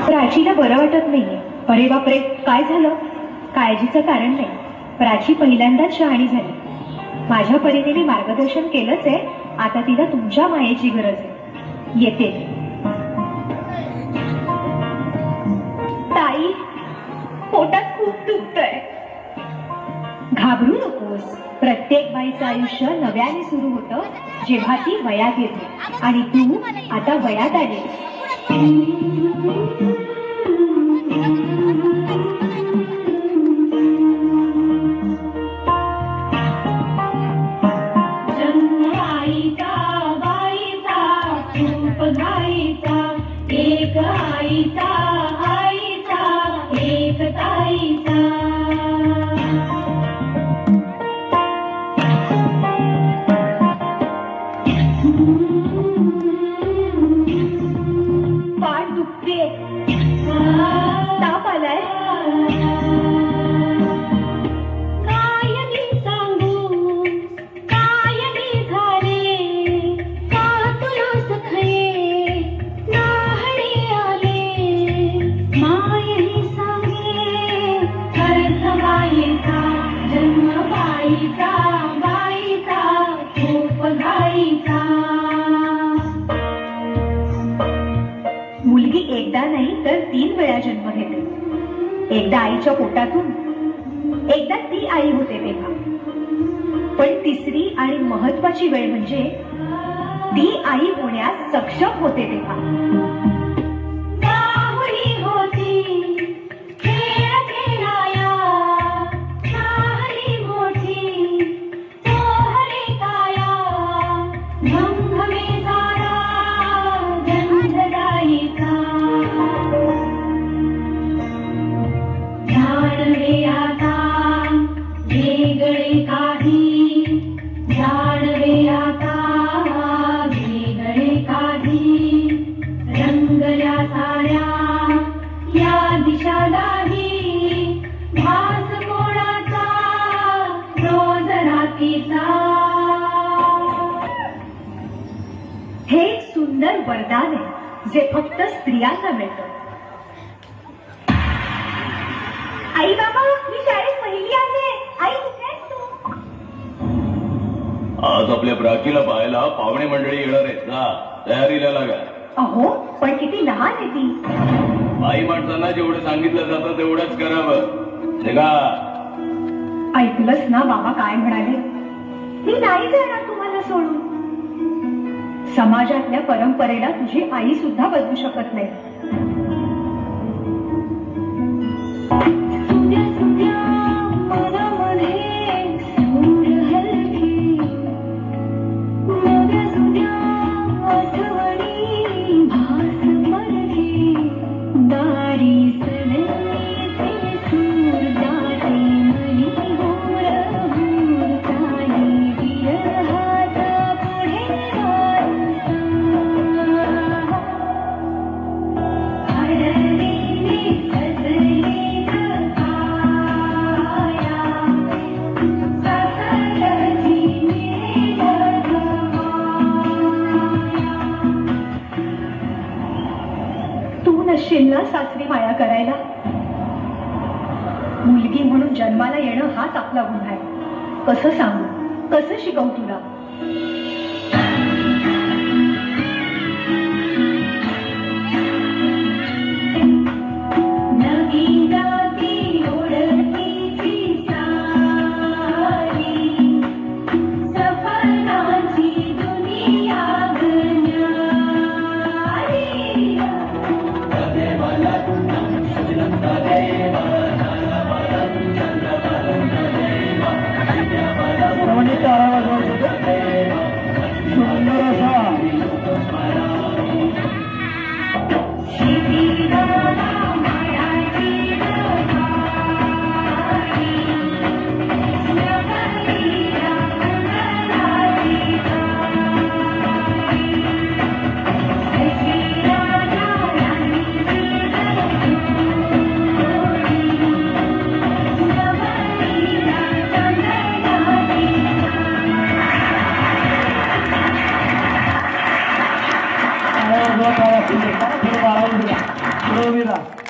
प्राचीला बरं वाटत नाहीये. अरे बापरे, काय झालं? काळजीचं कारण नाही. प्राची पहिल्यांदाच शहाणी झाली. माझ्या परीने मी मार्गदर्शन केलंच आहे. आता तिला तुमच्या मायेची गरज आहे. येते. ताई, पोटात खूप दुखतंय. घाबरू नकोस. प्रत्येक बाईचं आयुष्य नव्याने सुरू होतं जेव्हा ती वयात येते. आणि तू आता वयात आलीस. एक आईचा आईचा एक ताईचा. पाठ दुखते. ताप आलाय. काय मी सांगू काय मी झाले का तुला सखये नाहणी आले. मायही सांगे अर्थ बाईचा जन्म बाईचा बाईचा खूप घाईचा. मुलगी एकदा नाही तर 3 वेळा जन्म घेते. एकदा आईच्या पोटातून, एकदा ती आई होते तेव्हा. पण तिसरी आणि महत्वाची वेळ म्हणजे ती आई होण्यास सक्षम होते तेव्हा. बाहुली होती खेळ खेळाया नाहली मोठी मोहरी काया. घमघमे सारा गंध गाईचा. जाणवे आता वेगळे काही जाणवे आता वेगळे काही. रंगल्या साऱ्या या दिशालाही भास कोणाचा रोज रात्रीचा. हे एक सुंदर वरदान आहे जे फक्त स्त्रियांना मिळतं. आई बाबा, मी शाळेत पहिली आले. आई कुठे आहेस तू? आज आपल्या प्राचीला पाहायला पाहुणे मंडळी येणार आहेत ना, तयारीला लागा. अहो, पण किती लहान आहे ती. बाई माणसांना जेवढं सांगितलं जातं तेवढंच करावं. निघा. ऐकलंस ना बाबा काय म्हणाले? मी नाही जाणार तुम्हाला सोडून. समाजातल्या परंपरेला तुझी आई सुद्धा बदलू शकत नाही. सुद्या सुद्या मनामध्ये सूर हलकी. नव्या सुद्या आठवणी भास परकी. दारी सनईचे सूर दाटे मनी हूर हूर. काही विरहाचा पुढे वारसा. हरलेली सजलेली काया ससरची निरगमाया. तू नसशील ना सासरी माया करायला. मुलगी म्हणून जन्माला येणं हाच आपला गुन्हा आहे. कसं सांगू, कसं शिकवू तुला? नवी गाती ओळखीची सारी सफराची दुनिया गण्यारी. गेला